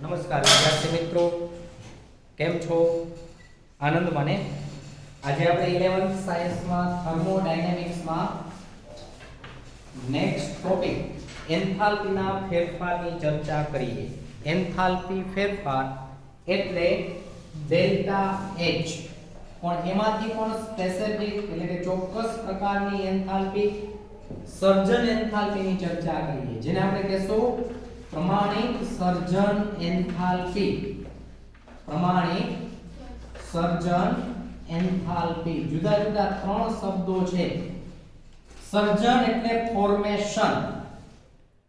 નમસ્કાર વિદ્યાર્થી મિત્રો, કેમ છો? આનંદ મને. આજે આપણે 11th સાયન્સમાં થર્મોડાયનેમિક્સમાં નેક્સ્ટ ટોપિક એન્થાલ્પીના ફેરફારની ચર્ચા કરીએ. એન્થાલ્પી ફેરફાર એટલે ડેલ્ટા એચ, પણ એમાંથી પણ સ્પેસિફિક એટલે કે ચોક્કસ પ્રકારની એન્થાલ્પી સર્જન એન્થાલ્પીની ચર્ચા કરીએ, જેને આપણે કહેશું પ્રમાણિત સર્જન એન્થાલ્પી. પ્રમાણિત સર્જન એન્થાલ્પી જુદા જુદા ત્રણ શબ્દો છે. સર્જન એટલે ફોર્મેશન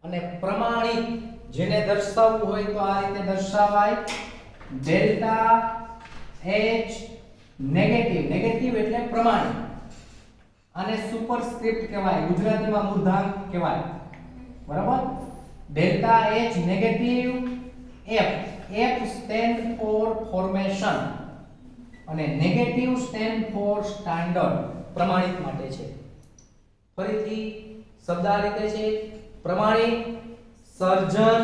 અને પ્રમાણિત જેને દર્શાવવું હોય તો આ રીતે દર્શાવાય ડેલ્ટા એચ નેગેટિવ. નેગેટિવ એટલે પ્રમાણિત. આને સુપરસ્ક્રિપ્ટ કહેવાય, ગુજરાતીમાં મૂર્ધાંક કહેવાય. બરાબર? Delta H negative F. F stand four formation અને નેગેટિવ સ્ટેન્ડ ફોર સ્ટાન્ડર્ડ. પ્રમાણિત માટે છે. ફરીથી શબ્દ આ રીતે છે, પ્રમાણિત સર્જન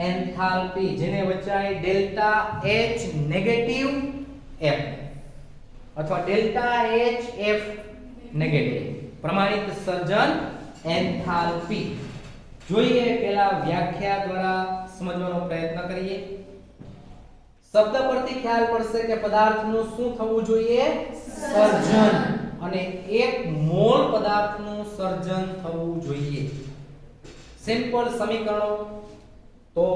એન્થાલ્પી જેને વચાય ડેલ્ટા એચ નેગેટિવ એફ અથવા ડેલ્ટા એચ એફ નેગેટિવ. પ્રમાણિત સર્જન એન્થાલ્પી. જોઈએ પહેલા વ્યાખ્યા દ્વારા સમજવાનો પ્રયત્ન કરીએ. શબ્દ પરથી ખ્યાલ પડશે કે પદાર્થનું શું થવું જોઈએ? સર્જન. અને એક મોલ પદાર્થનું સર્જન થવું જોઈએ. સિમ્પલ સમીકરણો. તો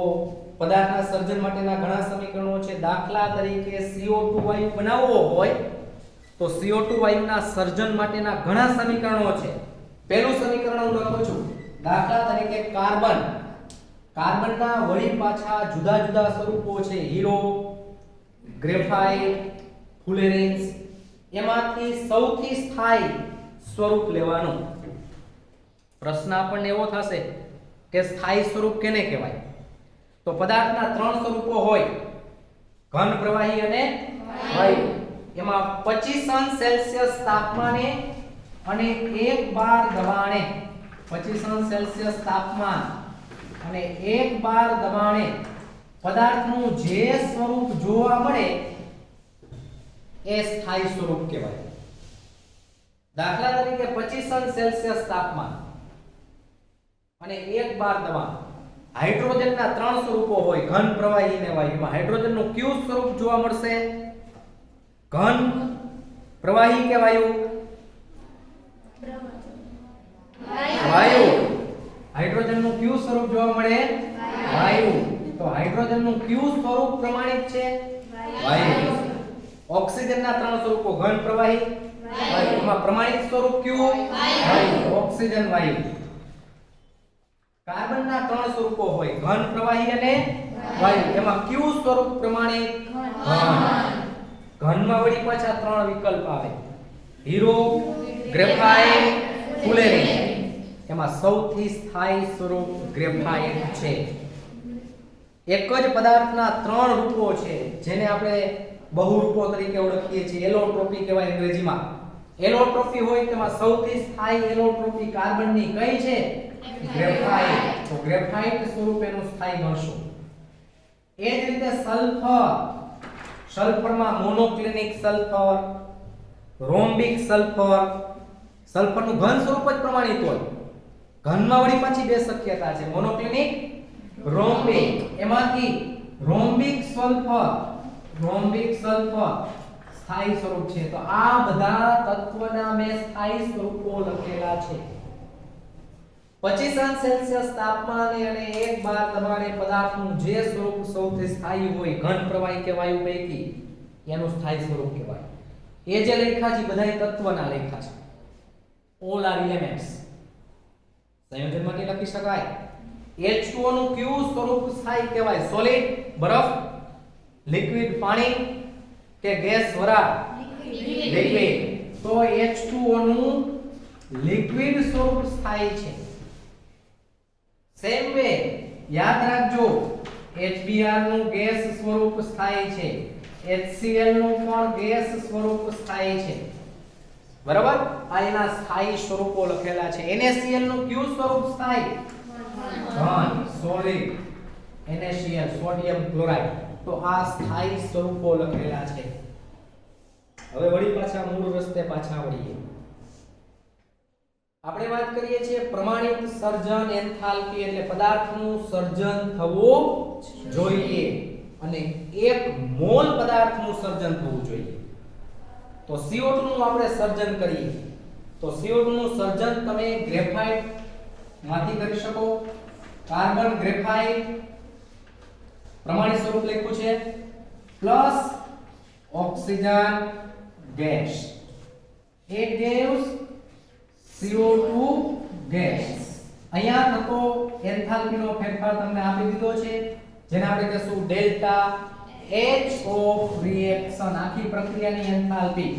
પદાર્થના સર્જન માટેના ઘણા સમીકરણો છે. દાખલા તરીકે CO2 વાયુ બનાવવો હોય તો CO2 વાયુના સર્જન માટેના ઘણા સમીકરણો છે. પહેલું સમીકરણ હું લખું છું. દાખલા તરીકે કાર્બન. કાર્બનના વળી પાછા જુદા જુદા સ્વરૂપો છે. હીરો, ગ્રેફાઇટ, ફુલેરિન્સ. એમાંથી સૌથી સ્થાયી સ્વરૂપ લેવાનું. પ્રશ્ન આપણને એવો થશે કે સ્થાયી સ્વરૂપ કેને કહેવાય? તો પદાર્થના ત્રણ સ્વરૂપો હોય, ઘન, પ્રવાહી અને વાયુ. એમાં 25°C તાપમાને અને 1 બાર દબાણે 25°C તાપમાન અને 1 બાર દબાણે પદાર્થનું જે સ્વરૂપ જોવા મળે એ સ્થાયી સ્વરૂપ કહેવાય. દાખલા તરીકે 25°C તાપમાન અને 1 બાર દબાણ. હાઇડ્રોજનના ત્રણ સ્વરૂપો હોય, ઘન, પ્રવાહી અને વાયુ. એમાં હાઇડ્રોજનનું કયું સ્વરૂપ જોવા મળશે? ઘન, પ્રવાહી કે વાયુ? વાયુ. હાઇડ્રોજનનું કયું સ્વરૂપ જોવા મળે? વાયુ. તો હાઇડ્રોજનનું કયું સ્વરૂપ પ્રમાણિત છે? વાયુ. ઓક્સિજનના ત્રણ સ્વરૂપો, ઘન, પ્રવાહી, વાયુ. એમાં પ્રમાણિત સ્વરૂપ કયું? વાયુ. ઓક્સિજન, વાયુ. કાર્બનના ત્રણ સ્વરૂપો હોય, ઘન, પ્રવાહી અને વાયુ. એમાં કયું સ્વરૂપ પ્રમાણિત? ઘન. ઘનમાં વળી પાછા ત્રણ વિકલ્પ આવે, હીરો, ગ્રેફાઇટ, ફુલેરિન. એમાં સૌથી સ્થાયી સ્વરૂપ ગ્રેફાઇટ છે. એક જ પદાર્થના ત્રણ રૂપો છે જેને આપણે બહુરૂપો તરીકે ઓળખીએ છીએ. એલોટ્રોપી કહેવાય અંગ્રેજીમાં. એલોટ્રોપી હોય તેમાં સૌથી સ્થાયી એલોટ્રોપી કાર્બનની કઈ છે? ગ્રેફાઇટ. તો ગ્રેફાઇટ સ્વરૂપ એનું સ્થાયી ગણશું. એ જ રીતે સલ્ફર. સલ્ફરમાં મોનોક્લિનિક સલ્ફર, રોમ્બિક સલ્ફર. સલ્ફરનું ઘન સ્વરૂપ જ પ્રમાણિત હોય. ઘનમાં વળી પાછી બે શક્યતા છે, મોનોક્લિનિક, રોમ્બિક. એમાંથી રોમ્બિક સલ્ફર સ્થાયી સ્વરૂપ છે. તો આ બધા તત્વના મેં સ્થાયી સ્વરૂપો લખેલા છે. 25°C તાપમાને અને 1 બાર દબાણે પદાર્થનું જે સ્વરૂપ સૌથી સ્થાયી હોય, ઘન, પ્રવાહી કે વાયુ પૈકી, એનું સ્થાયી સ્વરૂપ કહેવાય. એ જે લેખા છે બધાય તત્વના લેખા છે. All are elements. સંયોજન માટે લખી શકાય. H2O નું કયું સ્વરૂપ સ્થાયી કહેવાય? સોલિડ, બરફ, લિક્વિડ, પાણી કે ગેસ, વરાળ? લિક્વિડ. તો H2O નું લિક્વિડ સ્વરૂપ સ્થાયી છે. સેમ વે યાદ રાખજો, HBr નું ગેસ સ્વરૂપ સ્થાયી છે. HCl નું પણ ગેસ સ્વરૂપ સ્થાયી છે. બરાબર? આ એના સ્થાયી સ્વરૂપો લખેલા છે. NaCl નું કયું સ્વરૂપ સ્થાયી? ઘન, સોલિડ. NaCl sodium chloride. તો આ સ્થાયી સ્વરૂપો લખેલા છે. હવે વળી પાછા મૂળ રસ્તે પાછા વળીએ. આપણે વાત કરીએ છીએ પ્રમાણિત સર્જન એન્થાલ્પી એટલે પદાર્થનું સર્જન થવું જોઈએ અને 1 મોલ પદાર્થનું સર્જન થવું જોઈએ. તો CO2 નું આપણે સર્જન કરીએ તો CO2 નું સર્જન તમે ગ્રેફાઇટ માંથી કરી શકો. કાર્બન ગ્રેફાઇટ પ્રમાણિત સ્વરૂપ લખ્યું છે plus oxygen gas. it gives CO2 gas. અહીંયા થતો એન્થાલ્પીનો ફેરફાર તમને આપી દીધો છે જેને આપણે કહીશું ડેલ્ટા H ઓફ રિએક્શન. આખી પ્રક્રિયાની એન્થાલ્પી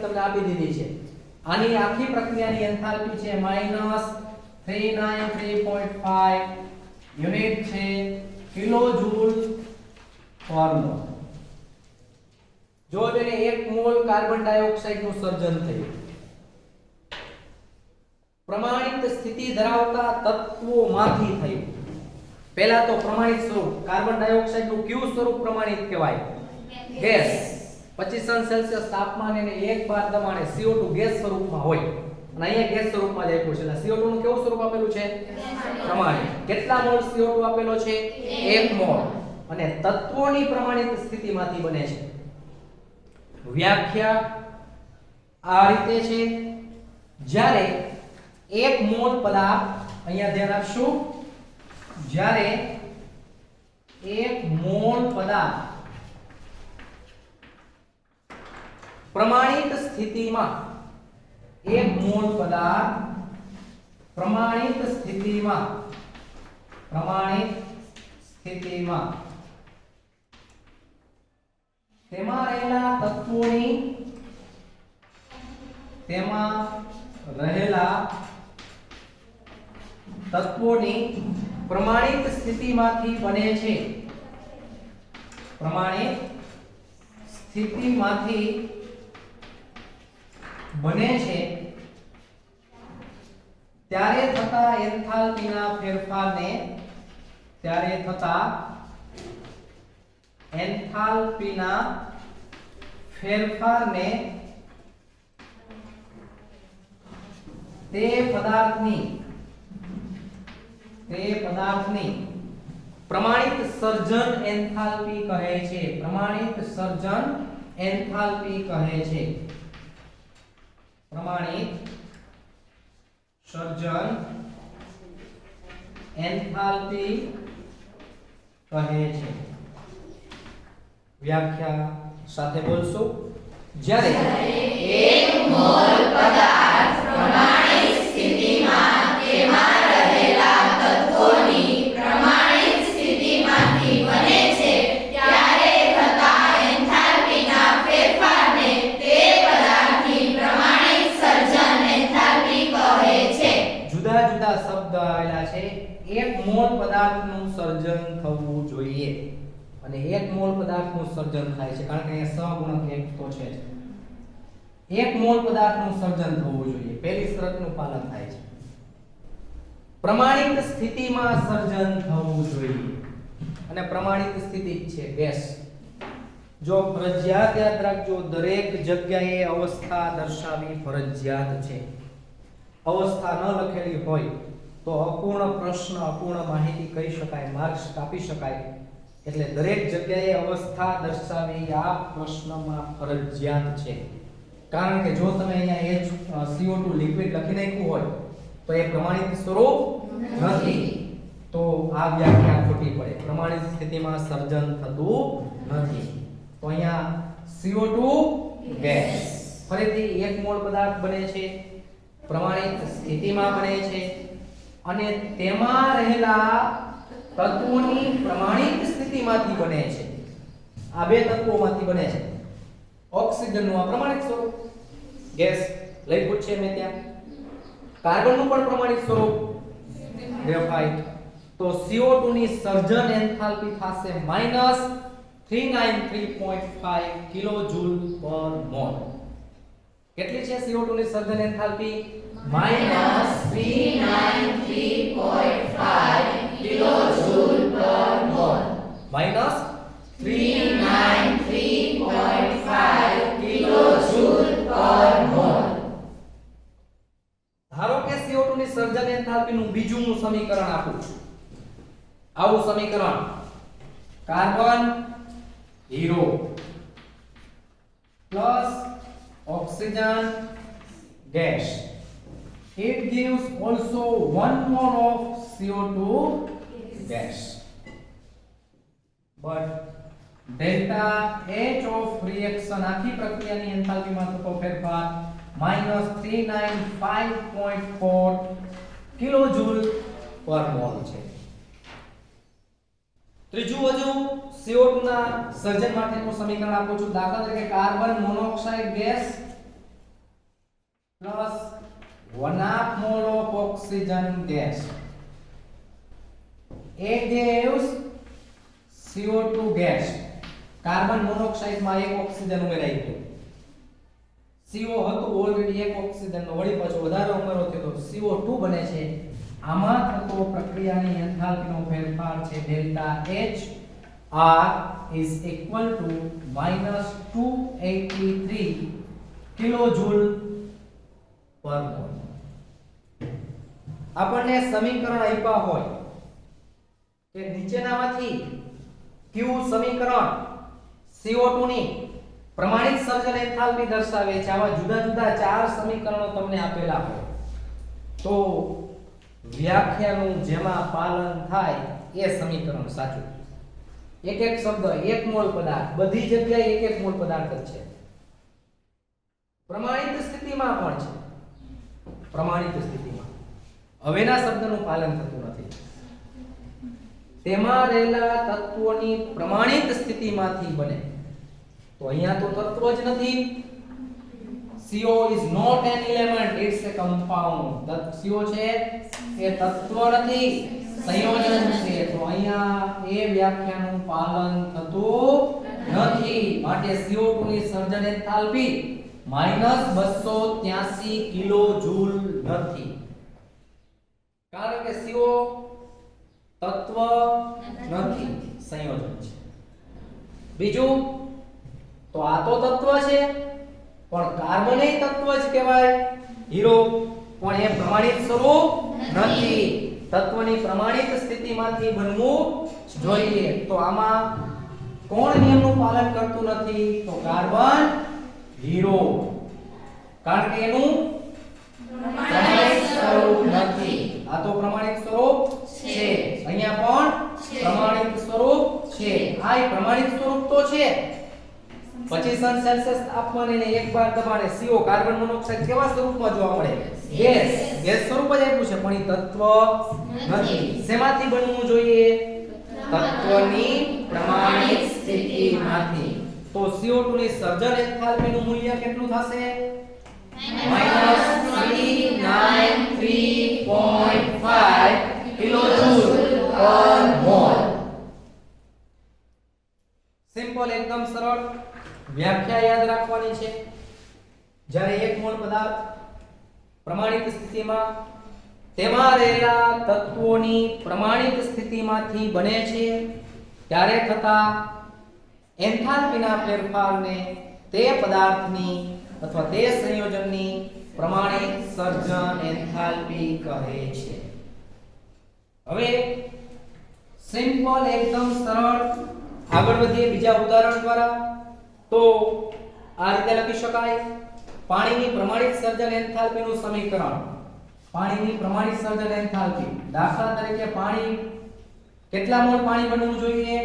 તમને આપી દીધી છે. આની આખી પ્રક્રિયાની એન્થાલ્પી છે -393.5 યુનિટ છે કિલોજૂલ પર મોલ. જો તેને 1 મોલ કાર્બન ડાયોક્સાઇડ નું સર્જન થયું. પ્રમાણિત સ્થિતિ ધરાવતા તત્વોમાંથી થયું. પહેલા તો પ્રમાણિત સ્વરૂપ કાર્બન ડાયોક્સાઇડ નું કયું સ્વરૂપ પ્રમાણિત કહેવાય? ગેસ. 25 સેલ્સિયસ તાપમાને અને 1 બાર દબાણે CO2 ગેસ સ્વરૂપમાં હોય અને અહીંયા ગેસ સ્વરૂપમાં જ આપ્યું છે. એટલે CO2 નું કેવું સ્વરૂપ આપેલું છે? પ્રમાણિત. કેટલા મોલ CO2 આપેલો છે? 1 મોલ. અને તત્વોની પ્રમાણિત સ્થિતિમાંથી બને છે. વ્યાખ્યા આ રીતે છે. જ્યારે 1 મોલ પદાર્થ, અહીંયા ધ્યાન આપશું, જ્યારે 1 મોલ પદાર્થ પ્રમાણિત સ્થિતિમાં 1 મોલ પદાર્થ પ્રમાણિત સ્થિતિમાં તેમાં રહેલા તત્વોની પ્રમાણિત સ્થિતિમાંથી બને છે. પ્રમાણિત સ્થિતિમાંથી બને છે ત્યારે થતા એન્થાલ્પીના ફેરફારને તે પદાર્થની પ્રમાણિત સર્જન એન્થાલ્પી કહે છે. પ્રમાણિત સર્જન એન્થાલ્પી કહે છે. પ્રમાણિત સર્જન એન્થાલ્પી કહે છે. વ્યાખ્યા સાથે બોલશો. જ્યારે 1 મોલ પદાર્થ પ્રમાણિત સ્થિતિમાં તેમાં રહેલા તત્વોની પ્રમાણિત સ્થિતિમાંથી બને છે ત્યારે થતા એન્થાલ્પીના ફેરફારને તે પદાર્થની પ્રમાણિત સર્જન એન્થાલ્પી કહે છે. જુદા જુદા શબ્દ આવેલા છે. 1 મોલ પદાર્થનું સર્જન થવું જોઈએ અને 1 મોલ પદાર્થનું સર્જન થાય છે કારણ કે અહીંયા સહગુણક 1 તો છે જ. 1 મોલ પદાર્થનું સર્જન થવું જોઈએ. પહેલી શરતનું પાલન થાય છે. પ્રમાણિત સ્થિતિમાં સર્જન થવું જોઈએ અને પ્રમાણિત સ્થિતિ જ છે ગેસ. જો ફરજિયાત યાદ રાખજો, દરેક જગ્યાએ અવસ્થા દર્શાવવી ફરજિયાત છે. અવસ્થા ન લખેલી હોય તો અપૂર્ણ પ્રશ્ન, અપૂર્ણ માહિતી કહી શકાય, માર્ક્સ કાપી શકાય. એટલે દરેક જગ્યાએ અવસ્થા દર્શાવવી આ પ્રશ્નમાં ફરજિયાત છે. કારણ કે જો તમે અહીંયા CO2 લિક્વિડ લખી નાખ્યું હોય તો એ પ્રમાણિત સ્વરૂપ નથી, તો આ વ્યાખ્યા ખોટી પડે. પ્રમાણિત સ્થિતિમાં સર્જન થતું નથી. તો અહીંયા CO2 ગેસ ફરીથી 1 મોલ પદાર્થ બને છે, પ્રમાણિત સ્થિતિમાં બને છે અને તેમાં રહેલા તત્વોની પ્રમાણિત સ્થિતિમાંથી બને છે. આ બે તત્વોમાંથી બને છે. ઓક્સિજનનું આ પ્રમાણિત સ્વરૂપ ગેસ લખ્યું છે મેં ત્યાં. કાર્બનનું પણ પ્રમાણિત સ્વરૂપ ગ્રેફાઇટ. તો CO2 ની સર્જન એન્થાલ્પી થશે -393.5 કિલોજૂલ પર મોલ. કેટલી છે CO2 ની સર્જન એન્થાલ્પી? -393.5 કિલોજૂલ સર્જન એન્થાલ્પીનું બીજું સમીકરણ આપું છું. આવું સમીકરણ carbon hero plus oxygen gas, it gives also 1 mole of CO2 gas, but delta H of reaction આખી પ્રક્રિયાની એન્થાલ્પીમાં થતો ફેરફાર -395.4 કિલોજૂલ પર મોલ છે. ત્રીજું હજુ CO2 ના સર્જન માટેનું સમીકરણ આપું છું. દાખલા તરીકે carbon monoxide gas plus 1/2 mole of oxygen gas, it gives CO2 gas. Carbon monoxide માં એક ઓક્સિજન ઉમેરાઈ ગયો, CO હતું ઓલરેડી એક ઓક્સિજન નો વળી પાછો વધારે ઉમેરો થયો તો CO2 બને છે. આમાં થતો પ્રક્રિયાની એન્થાલ્પીનો ફેરફાર છે delta H R is equal to -283 કિલોજૂલ પર મોલ. આપણને સમીકરણ આપ્યા હોય કે નીચેનામાંથી કયું સમીકરણ CO2 ની પ્રમાણિત સર્જન એન્થાલ્પી દર્શાવે છે. આવા જુદા જુદા 4 સમીકરણો તમને આપેલા હોય તો વ્યાખ્યાનું જેમાં પાલન થાય એ સમીકરણ સાચું. એક એક શબ્દ 1 મોલ પદાર્થ, બધી જગ્યાએ 1 મોલ પદાર્થ જ છે. પ્રમાણિત સ્થિતિમાં પણ છે. પ્રમાણિત સ્થિતિમાં હવેના શબ્દનું પાલન થતું નથી. તેમાં રહેલા તત્વોની પ્રમાણિત સ્થિતિમાંથી બને તો અહીંયા તો તત્વ જ નથી. CO is not an element, it's a compound. CO છે એ તત્વ નથી, સંયોજન છે. તો અહીંયા એ વ્યાખ્યાનું પાલન થતું નથી. માટે CO2 ની સર્જન એન્થાલ્પી -283 કિલોજૂલ નથી. કારણ કે CO તત્વ નથી, સંયોજન છે. બીજું તો આ તો તત્વ છે પણ કાર્બન એ તત્વ જ કહેવાય હીરો, પણ એ પ્રમાણિત સ્વરૂપ નથી. તત્વની પ્રમાણિત સ્થિતિમાંથી બનવું જોઈએ. તો આમાં કોણ નિયમનું પાલન કરતું નથી? તો કાર્બન હીરો, કારણ કે એનું પ્રમાણિત સ્વરૂપ નથી. આ તો પ્રમાણિત સ્વરૂપ છે, અહીંયા પણ પ્રમાણિત સ્વરૂપ છે. આ પ્રમાણિત સ્વરૂપ તો છે. 25 સેલ્સિયસ તાપમાને ને 1 બાર દબાણે CO કાર્બન મોનોક્સાઇડ કેવા સ્વરૂપમાં જોવા મળે? ગેસ. ગેસ સ્વરૂપ જ આપ્યું છે પણ એ તત્વ નથી. શેમાંથી બનવું જોઈએ? તત્વની પ્રમાણિત સ્થિતિમાંથી. તો CO2 ની સર્જન એન્થાલ્પીનું મૂલ્ય કેટલું થશે? -393.5 કિલોજૂલ પર મોલ. સિમ્પલ, એકદમ સરળ. વ્યાખ્યા યાદ રાખવાની છે. જ્યારે 1 મોલ પદાર્થ પ્રમાણિત સ્થિતિમાં તેમાં રહેલા તત્વોની પ્રમાણિત સ્થિતિમાંથી બને છે ત્યારે થતા એન્થાલ્પીના ફેરફારને તે પદાર્થની અથવા તે સંયોજનની પ્રમાણિત સર્જન એન્થાલ્પી કહે છે. હવે સિમ્પલ, એકદમ સરળ. આગળ વધીએ બીજા ઉદાહરણ દ્વારા. તો આ રીતે લખી શકાય. પાણીની પ્રમાણિત સર્જન એન્થાલ્પીનું સમીકરણ. પાણીની પ્રમાણિત સર્જન એન્થાલ્પી. દાખલા તરીકે પાણી, કેટલા મોલ પાણી બનવું જોઈએ?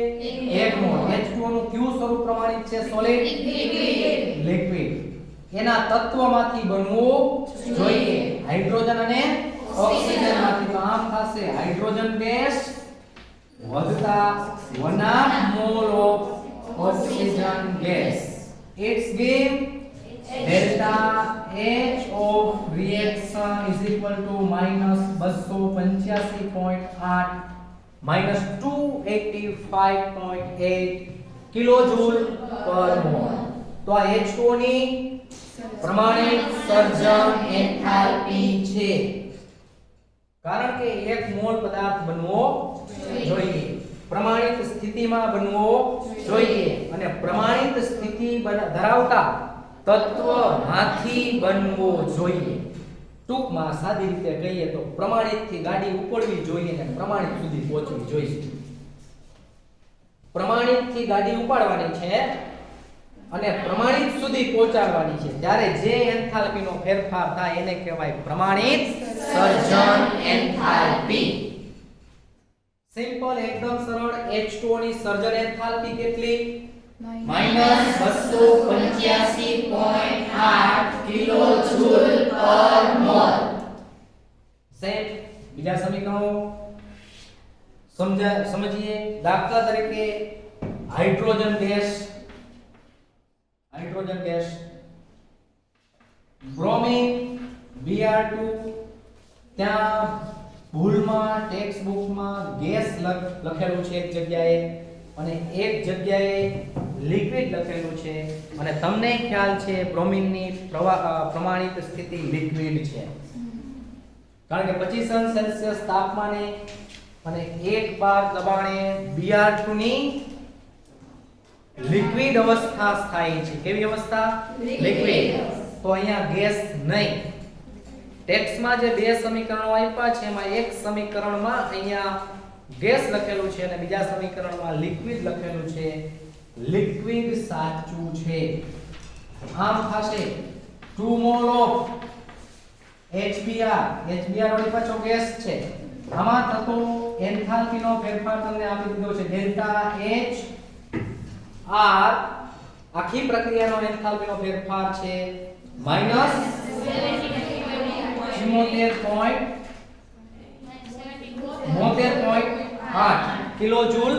1 મોલ. H2O નું કયું સ્વરૂપ પ્રમાણિત છે? Solid, liquid. એના તત્વમાંથી બનવું જોઈએ. હાઇડ્રોજન અને ઓક્સિજનમાંથી. તો આમ થશે હાઇડ્રોજન ગેસ વધતા 1/2 mole of oxygen gas. Its give delta H of reaction is equal to -285.8 -285.8 કિલોજૂલ પર મોલ. તો આ H2O ની પ્રમાણિત સર્જન એન્થાલ્પી છે. કારણ કે 1 મોલ પદાર્થ બનવો જોઈએ, પ્રમાણિત સ્થિતિમાં બનવો જોઈએ અને પ્રમાણિત સ્થિતિ ધરાવતા તત્વમાંથી બનવો જોઈએ. ટૂંકમાં સાદી રીતે કહીએ તો પ્રમાણિતથી ગાડી ઉપડવી જોઈએ અને પ્રમાણિત સુધી પહોંચવી જોઈએ. પ્રમાણિતથી ગાડી ઉપાડવાની છે અને પ્રમાણિત સુધી પહોંચાડવાની છે ત્યારે જે એન્થાલ્પીનો ફેરફાર થાય એને કહેવાય પ્રમાણિત સર્જન એન્થાલ્પી. સિમ્પલ, એકદમ સરળ. H2O ની સર્જન એન્થાલ્પી કેટલી? -285.8 કિલોજૂલ પર મોલ. સેમ બીજા સમીકરણો સમજીએ. દાખલા તરીકે હાઇડ્રોજન ગેસ બ્રોમિન Br2, ત્યાં ભૂલમાં ટેક્સ્ટ બુકમાં ગેસ લખેલું છે એક જગ્યાએ અને એક જગ્યાએ લિક્વિડ લખેલું છે અને તમને ખ્યાલ છે બ્રોમિનની પ્રમાણિત સ્થિતિ લિક્વિડ છે કારણ કે 25 સેલ્સિયસ તાપમાને અને 1 બાર દબાણે Br2 ની લિક્વિડ અવસ્થા સ્થાયી છે. કેવી અવસ્થા? લિક્વિડ. તો અહીંયા ગેસ નહીં. ટેક્સ્ટમાં જે બે સમીકરણો આપ્યા છે એમાં એક સમીકરણમાં અહીંયા ગેસ લખેલું છે અને બીજા સમીકરણમાં લિક્વિડ લખેલું છે. લિક્વિડ સાચું છે. આમ થશે 2 મોલ ઓફ HBr. HBr વળી પાછો ગેસ છે. આમાં થતો એન્થાલ્પીનો ફેરફાર તમને આપી દીધો છે ડેલ્ટા H R. આખી પ્રક્રિયાનો એન્થાલ્પીનો ફેરફાર છે -74.8 કિલોજૂલ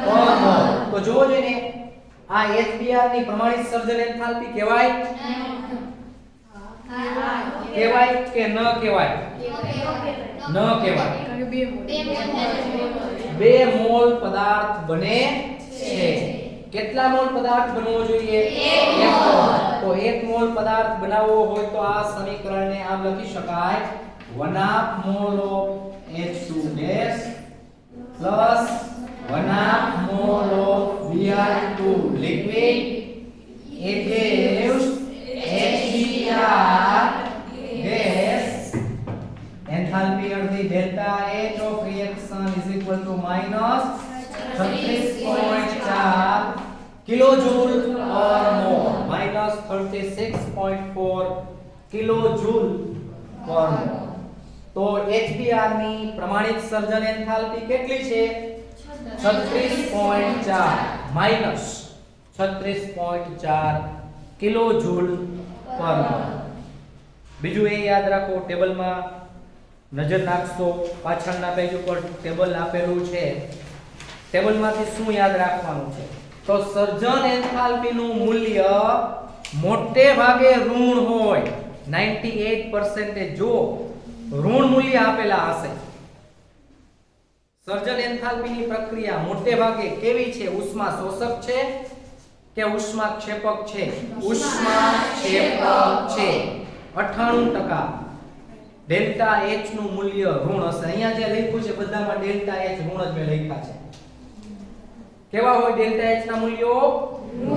પર મોલ. તો જોવો જોઈને આ HBr ની પ્રમાણિત સર્જન એન્થાલ્પી કહેવાય કે ન કહેવાય? ન કહેવાય. 2 મોલ પદાર્થ બને છે. કેટલા મોલ પદાર્થ બનવો જોઈએ? 1 મોલ. તો 1 મોલ પદાર્થ બનાવવો હોય તો આ સમીકરણને આમ લખી શકાય 1/2 mall of H2 gas plus 1/2 mall of Br2 liquid. It gives HBr gas. Enthalpy of the delta H of reaction is equal to -36.4 કિલોજૂલ પર મોલ. -36.4 કિલોજૂલ પર મોલ. તો HBr ની પ્રમાણિત સર્જન એન્થાલ્પી કેટલી છે? 36.4 માઈનસ 36.4 કિલોજૂલ પર મોલ. બીજું એ યાદ રાખો, ટેબલમાં નજર નાખશો, પાછળના પેજ ઉપર ટેબલ આપેલું છે. ટેબલમાંથી શું યાદ રાખવાનું છે? તો સર્જન એન્થાલ્પીનું મૂલ્ય મોટે ભાગે ઋણ હોય. 98% જો ઋણ મૂલ્ય આપેલા હશે. સર્જન એન્થાલ્પીની પ્રક્રિયા મોટે ભાગે કેવી છે? ઉષ્મા શોષક છે કે ઉષ્મા ક્ષેપક છે? ઉષ્મા ક્ષેપક છે. 98% ડેલ્ટા H નું મૂલ્ય ઋણ હશે. અહીંયા જે લખ્યું છે બધામાં ડેલ્ટા H ઋણ જ મેં લખ્યા છે. કેવા હોય ડેલ્ટા H ના મૂલ્યો?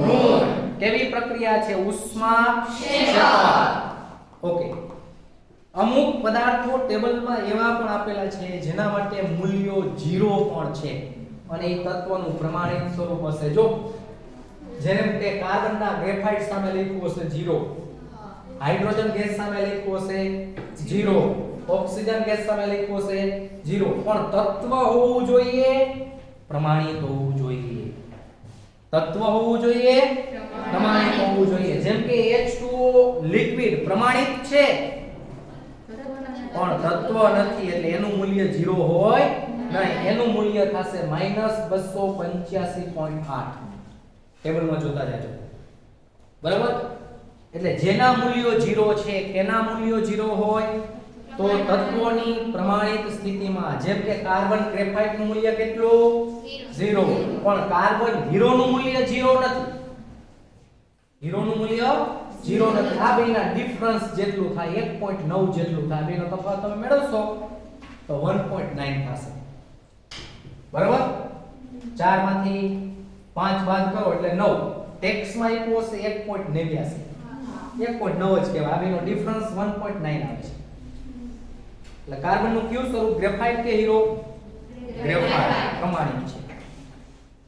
ઋણ. કેવી પ્રક્રિયા છે? ઉષ્મા ક્ષેપક. ઓકે. અમુક પદાર્થો ટેબલમાં એવા પણ આપેલા છે જેના માટે મૂલ્યો 0 પણ છે અને એ તત્વનું પ્રમાણિત સ્વરૂપ હશે. જો જેમ કે કાર્બનના ગ્રેફાઇટ સામે લખ્યું હશે 0, હાઇડ્રોજન ગેસ સામે લખ્યું હશે 0, ઓક્સિજન ગેસ સામે લખ્યું હશે 0, પણ તત્વ હોવું જોઈએ પ્રમાણિત હોવું જોઈએ. તત્વ હોવું જોઈએ પ્રમાણિત હોવું જોઈએ. જેમ કે H2O લિક્વિડ પ્રમાણિત છે પણ તત્વ નથી એટલે એનું મૂલ્ય 0 હોય નહીં. એનું મૂલ્ય થશે -285.8. ટેબલમાં જોતા જાજો. બરાબર? એટલે જેના મૂલ્યો 0 છે કેના મૂલ્યો 0 હોય તો તત્વોની પ્રમાણિત સ્થિતિમાં. જેમ કે કાર્બન ગ્રેફાઇટ નું મૂલ્ય કેટલું? 0. પણ કાર્બન હીરો નું મૂલ્ય 0 નથી. હીરો નું મૂલ્ય 0 નથી. આ બેના ડિફરન્સ જેટલું થાય 1.9 જેટલું થાય. બેનો તફાવત તમે મેળવશો તો 1.9 થશે. બરાબર? 4 માંથી 5 બાદ કરો એટલે 9. ટેક્સમાં આપ્યું હશે 1.89. 1.9 જ કહેવાય. આ બેનો ડિફરન્સ 1.9 આવે છે. એટલે કાર્બનનું કયું સ્વરૂપ ગ્રેફાઇટ કે હીરો ગ્રેફાઇટ પ્રમાણિત છે.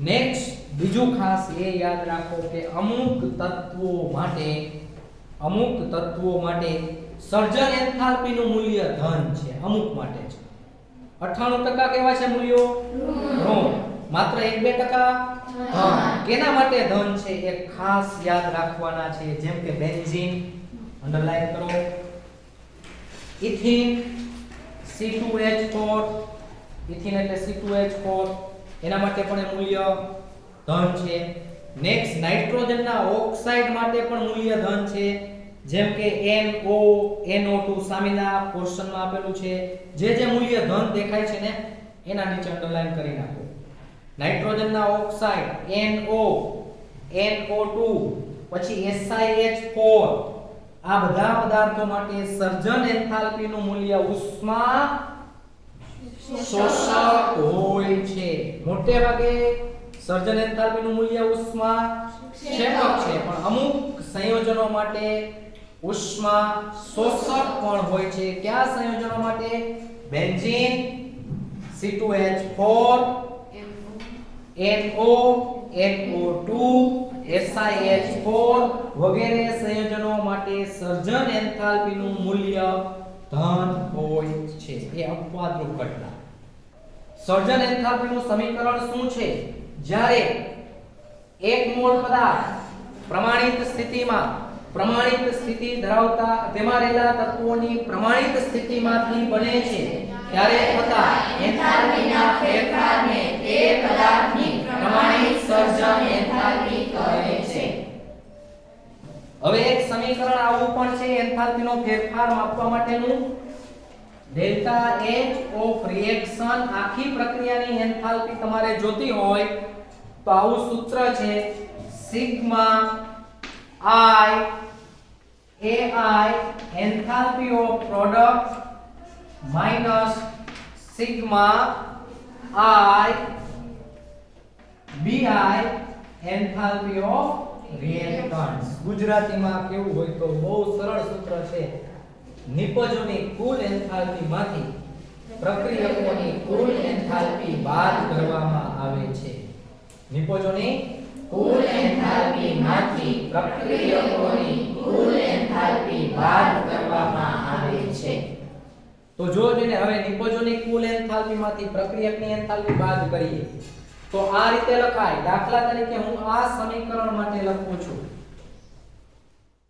નેક્સ્ટ બીજું ખાસ એ યાદ રાખો કે અમુક તત્વો માટે સર્જન એન્થાલ્પીનું મૂલ્ય ધન છે. અમુક માટે છે. 98% કેવા છે મૂલ્યો ઋણ. માત્ર 1-2% ધન. કેના માટે ધન છે એ ખાસ યાદ રાખવાના છે. જેમ કે બેન્ઝીન અંડરલાઈન કરો, ઇથિન C2H4, ઇથિન એટલે C2H4 એના માટે પણ એ મૂલ્ય ધન છે. નેક્સ્ટ નાઇટ્રોજનના ઓક્સાઇડ માટે પણ મૂલ્ય ધન છે. જેમ કે NO, NO2 સામેના પોર્શનમાં આપેલું છે. જે મૂલ્ય ધન દેખાય છે ને એના નીચે અંડરલાઈન કરી નાખો. નાઇટ્રોજનના ઓક્સાઇડ NO, NO2 પછી SiH4 આ બધા પદાર્થો માટે સર્જન એન્થાલ્પીનું મૂલ્ય ઉષ્મા શોષક હોય છે. મોટે ભાગે સર્જન એન્થાલ્પીનું મૂલ્ય ઉષ્મા ક્ષેપક છે, પણ અમુક સંયોજનો માટે ઉષ્મા શોષક પણ હોય છે. કયા સંયોજનો માટે? Benzene, C2H4, NO, NO2, SiH4 વગેરે સંયોજનો માટે સર્જન એન્થાલ્પીનું મૂલ્ય ધન હોય છે. એ અપવાદરૂપ ઘટના. સર્જન એન્થાલ્પીનું સમીકરણ શું છે? જ્યારે 1 મોલ પદાર્થ પ્રમાણિત સ્થિતિ ધરાવતા તેમાં રહેલા તત્વોની પ્રમાણિત સ્થિતિમાંથી બને છે ત્યારે થતા એન્થાલ્પીના ફેરફારને તે પદાર્થની પ્રમાણિત સર્જન એન્થાલ્પી કહે છે. હવે એક સમીકરણ આવું પણ છે એન્થાલ્પીનો ફેરફાર માપવા માટેનું. ડેલ્ટા H ઓફ રિએક્શન આખી પ્રક્રિયાની એન્થાલ્પી તમારે જોતી હોય તો આવું સૂત્ર છે sigma I AI enthalpy of product minus sigma I BI enthalpy of reactants. ગુજરાતીમાં કેવું હોય તો બહુ સરળ સૂત્ર છે. નિપજોની કુલ એન્થાલ્પીમાંથી પ્રક્રિયકોની કુલ એન્થાલ્પી બાદ કરવામાં આવે છે. નિપજોની કુલ એન્થાલ્પીમાંથી પ્રક્રિયકોની કુલ એન્થાલ્પી બાદ કરવામાં આવે છે. તો જો જોઈને હવે નિપજોની કુલ એન્થાલ્પીમાંથી પ્રક્રિયકની એન્થાલ્પી બાદ કરીએ તો આ રીતે લખાય. દાખલા તરીકે હું આ સમીકરણ માટે લખું છું.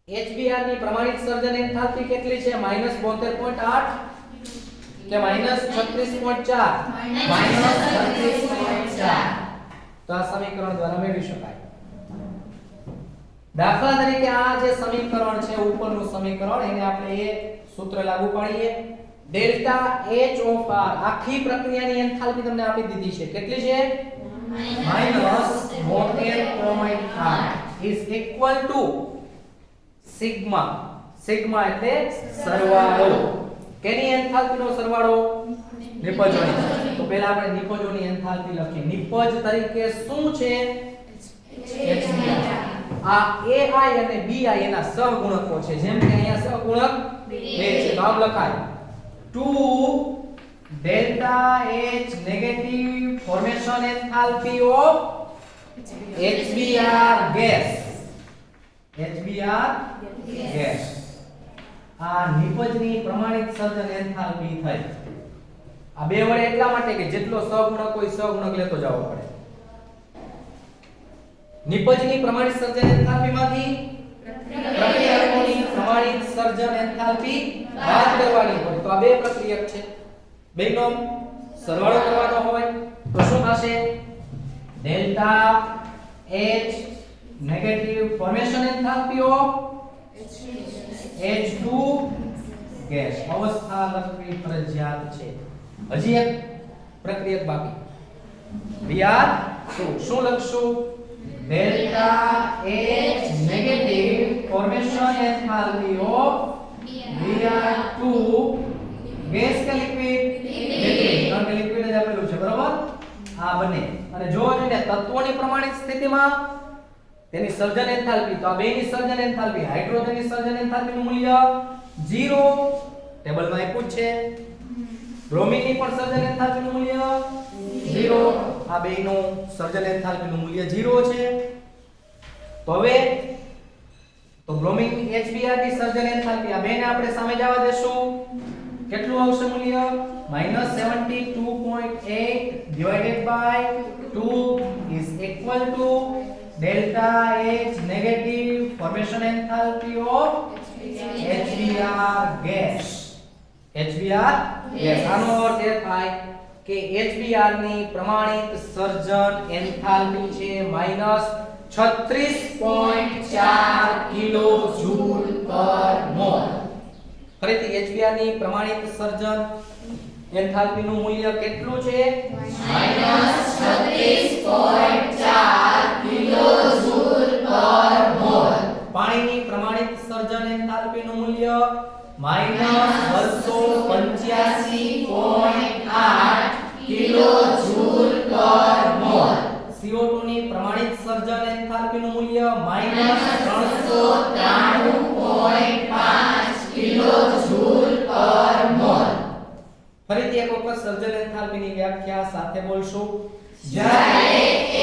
HBr ની પ્રમાણિત સર્જન એન્થાલ્પી કેટલી છે? -72.8 કે -36.4? -36.4. તો આ સમીકરણ દ્વારા મેળવી શકાય. દાખલા તરીકે આ જે સમીકરણ છે ઉપરનું સમીકરણ એને આપણે એ સૂત્ર લાગુ પાડીએ. ડેલ્ટા H ઓફ R આખી પ્રક્રિયાની એન્થાલ્પી તમને આપી દીધી છે. કેટલી છે? -72.8 is equal to sigma. Sigma એટલે સરવાળો. કેની એન્થાલ્પીનો સરવાળો? નિપજોની. તો પહેલા આપણે નિપજોની એન્થાલ્પી લખીએ. નિપજ તરીકે શું છે? HBr. આ AI અને BI એના સહગુણકો છે. જેમ કે અહીંયા સહગુણક 2 છે તો આમ લખાય 2 delta H negative formation enthalpy of HBr gas. HBr gas. આ નિપજની પ્રમાણિત સર્જન એન્થાલ્પી થઈ. આ બે વડે એટલા માટે કે જેટલો સહગુણક હોય સહગુણક લેતો જવો પડે. નિપજની પ્રમાણિત સર્જન એન્થાલ્પીમાંથી પ્રક્રિયકોની પ્રમાણિત સર્જન એન્થાલ્પી બાદ કરવાની હોય. તો આ બે પ્રક્રિયક છે. બેનો સરવાળો કરવાનો હોય તો શું થશે? Delta H negative formation enthalpy of H2 gas. અવસ્થા લખવી ફરજિયાત છે. હજી એક પ્રક્રિયક બાકી. Br2 શું લખશું? Delta H negative formation enthalpy of Br2 gas કે લિક્વિડ? લિક્વિડ. કારણ કે લિક્વિડ જ આપેલું છે બરાબર. આ બને અને જો જોઈને તત્વોની પ્રમાણિત સ્થિતિમાં તેની સર્જન એન્થાલ્પી તો આ બેની સર્જન એન્થાલ્પી હાઇડ્રોજનની સર્જન એન્થાલ્પીનું મૂલ્ય 0 ટેબલમાં આપ્યું છે. બ્રોમિન ની પણ સર્જન એન્થાલ્પીનું મૂલ્ય 0. આ બેયનું સર્જન એન્થાલ્પીનું મૂલ્ય 0 છે. તો હવે તો બ્રોમિન HBr ની સર્જન એન્થાલ્પી આ બેને આપણે સામે જવા દેશું. કેટલું આવશે મૂલ્ય? -72.8 divided by 2 is equal to delta H negative formation enthalpy of HBr gas. HBr gas આનો અર્થ એ થાય કે HBr ની પ્રમાણિત સર્જન એન્થાલ્પી છે -36.4 કિલોજૂલ પર મોલ. ફરીથી HBr ની પ્રમાણિત સર્જન એન્થાલ્પીનું મૂલ્ય કેટલું છે? -36.4 કિલોજૂલ પર મોલ. પાણીની પ્રમાણિત સર્જન એન્થાલ્પીનું મૂલ્ય -285.8 કિલોજૂલ પર મોલ. CO2 ની પ્રમાણિત સર્જન એન્થાલ્પીનું મૂલ્ય -393.5 કિલોજૂલ પર મોલ. ફરીથી એક વખત સર્જન એન્થાલ્પીની વ્યાખ્યા સાથે બોલશું. જ્યારે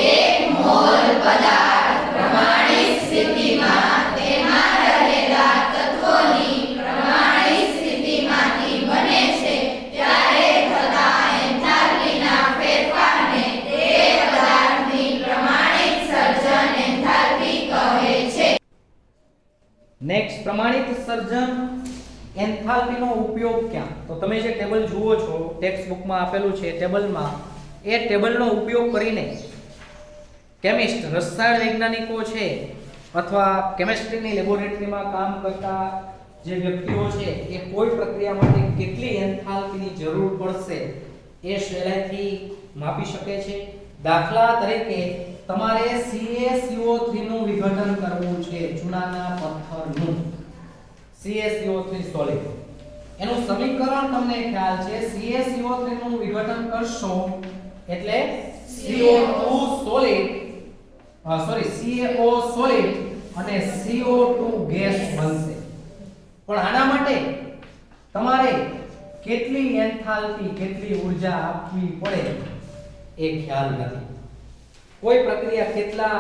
એક મોલ પદાર્થ પ્રમાણિત સ્થિતિમાં તેમાં રહેલા તત્વોની પ્રમાણિત સ્થિતિમાંથી બને છે ત્યારે થતા એન્થાલ્પીના ફેરફારને તે પદાર્થની પ્રમાણિત સર્જન એન્થાલ્પી કહે છે. નેક્સ્ટ, પ્રમાણિત સર્જન એન્થાલ્પીનો ઉપયોગ ક્યાં? તો તમે જે ટેબલ જુઓ છો ટેક્સ્ટ બુકમાં આપેલું છે ટેબલમાં, એ ટેબલનો ઉપયોગ કરીને કેમિસ્ટ રસાયણ વૈજ્ઞાનિકો છે અથવા કેમિસ્ટ્રીની લેબોરેટરીમાં કામ કરતા જે વ્યક્તિઓ છે એ કોઈ પ્રક્રિયા માટે કેટલી એન્થાલ્પીની જરૂર પડશે એ સહેલાઈથી માપી શકે છે. દાખલા તરીકે તમારે CaCO3 નું વિઘટન કરવું છે, ચૂનાના પથ્થરનું CaCO3 સોલિડ. એનું સમીકરણ તમને ખ્યાલ છે, CaCO3 નું વિઘટન કરશો એટલે CO2 સોલિડ CaO સોલિડ અને CO2 ગેસ બનશે. પણ આના માટે તમારે કેટલી એન્થાલ્પી, કેટલી ઊર્જા આપવી પડે એ ખ્યાલ નથી. કોઈ પ્રક્રિયા કેટલા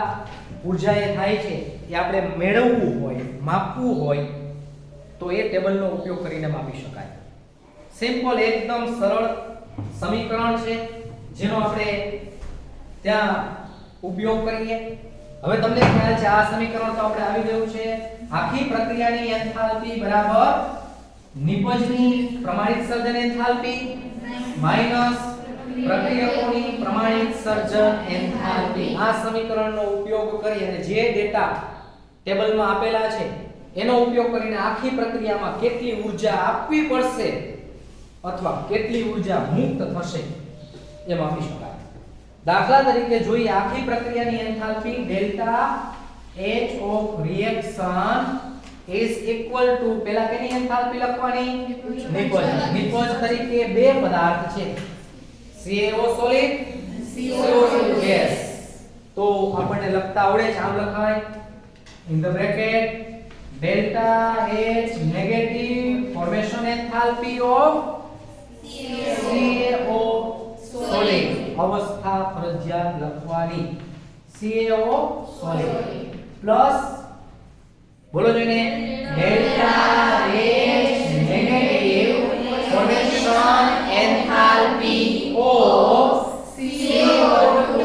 ઊર્જાએ થાય છે એ આપણે મેળવવું હોય, માપવું હોય તો એ ટેબલનો ઉપયોગ કરીને માપી શકાય. સિમ્પલ એકદમ સરળ સમીકરણ છે જેનો આપણે ત્યાં ઉપયોગ કરીએ. હવે તમને ખ્યાલ છે આ સમીકરણ તો આપણે આવી ગયું છે. આખી પ્રક્રિયાની એન્થાલ્પી બરાબર નિપજની પ્રમાણિત સર્જન એન્થાલ્પી માઈનસ પ્રક્રિયકોની પ્રમાણિત સર્જન એન્થાલ્પી. આ સમીકરણનો ઉપયોગ કરી અને જે ડેટા ટેબલમાં આપેલા છે એનો ઉપયોગ કરીને આખી પ્રક્રિયામાં કેટલી ઊર્જા આપવી પડશે અથવા કેટલી ઊર્જા મુક્ત થશે એ માપી શકાય. દાખલા તરીકે જોઈએ, આખી પ્રક્રિયાની enthalpy delta H of reaction is equal to, પહેલા કેની એન્થાલ્પી લખવાની? નિપજ તરીકે બે પદાર્થ છે, CaO સોલિડ, CO2 ગેસ. તો આપણને લખતા આવડે છે, આમ લખાય in the bracket delta H negative formation enthalpy of CaO solid. અવસ્થા ફરજિયાત લખવાની CaO solid પ્લસ બોલો જોઈને delta H negative formation enthalpy of CO2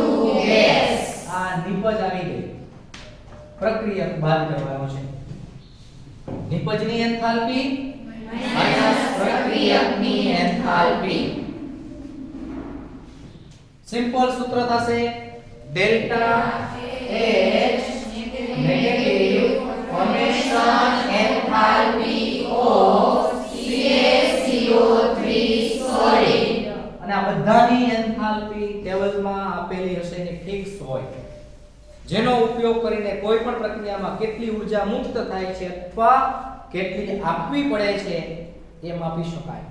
gas. આ નિપજ આવી ગઈ, પ્રક્રિયા બાદ કરવાનો છે. નિપજની એન્થાલ્પી માઈનસ પ્રક્રિયકની એન્થાલ્પી. સિમ્પલ સૂત્ર થશે delta H negative formation enthalpy of CaCO3 solid. અને આ બધાની એન્થાલ્પી ટેબલમાં આપેલી હશે એ ફિક્સ હોય, જેનો ઉપયોગ કરીને કોઈ પણ પ્રક્રિયામાં કેટલી ઊર્જા મુક્ત થાય છે અથવા કેટલી આપવી પડે છે એ માપી શકાય.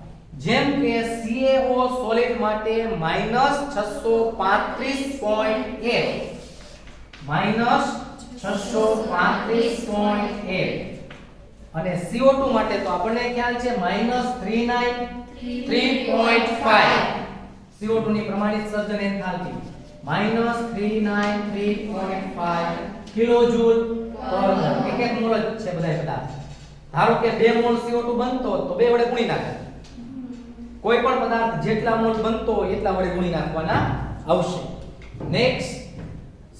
જેમ કે CaO સોલિડ માટે -635.8 અને CO2 માટે તો આપણને ખ્યાલ છે -39 3.5 CO2 ની પ્રમાણિત સર્જન એન્થાલ્પી -393.5 કિલોજૂલ પર મોલ. એક મોલ જ છે બધાય પદાર્થ. ધારો કે 2 મોલ CO2 બનતો તો 2 વડે ગુણી નાખે. કોઈ પણ પદાર્થ જેટલા મોલ બનતો હોય એટલા વડે ગુણી નાખવાના આવશે. નેક્સ્ટ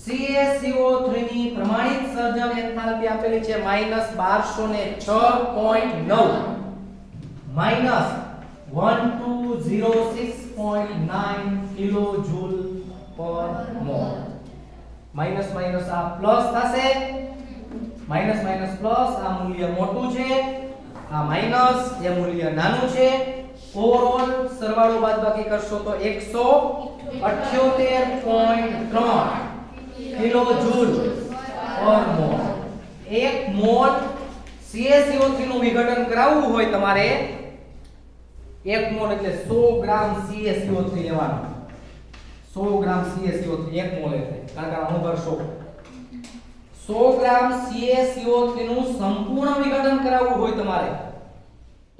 CaCO3 ની પ્રમાણિત સર્જન એન્થાલ્પી આપેલી છે -1206.9 -1206.9 કિલોજૂલ પર મોલ. માઈનસ માઈનસ આ પ્લસ થશે, માઈનસ માઈનસ પ્લસ આ મૂલ્ય મોટું છે, આ માઈનસ એ મૂલ્ય નાનું છે. ઓવરઓલ સરવાળો બાદબાકી કરશો તો 178.3 કિલોજૂલ પર મોલ. 1 મોલ CaCO3 નું વિઘટન કરાવવું હોય તમારે 1 મોલ એટલે 100 ગ્રામ CaCO3 લેવાનો. 100 ગ્રામ CaCO3 1 મોલ એટલે કારણ કે આનું દર 100 ગ્રામ CaCO3 નું સંપૂર્ણ વિઘટન કરાવવું હોય તમારે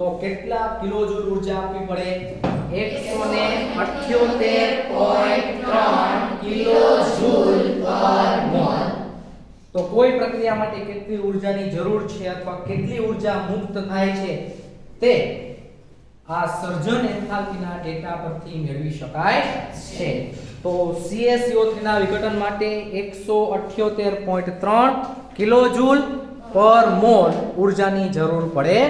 તો કેટલા કિલોજૂલ ઊર્જા આપવી પડે? 178.3 કિલોજૂલ પર મોલ. તો કોઈ પ્રક્રિયા માટે કેટલી ઊર્જાની જરૂર છે અથવા કેટલી ઊર્જા મુક્ત થાય છે તે આ સર્જન એન્થાલ્પીના ડેટા પરથી મેળવી શકાય છે. તો CaCO3 ના વિઘટન માટે 178.3 કિલોજૂલ પર મોલ ઊર્જાની જરૂર પડે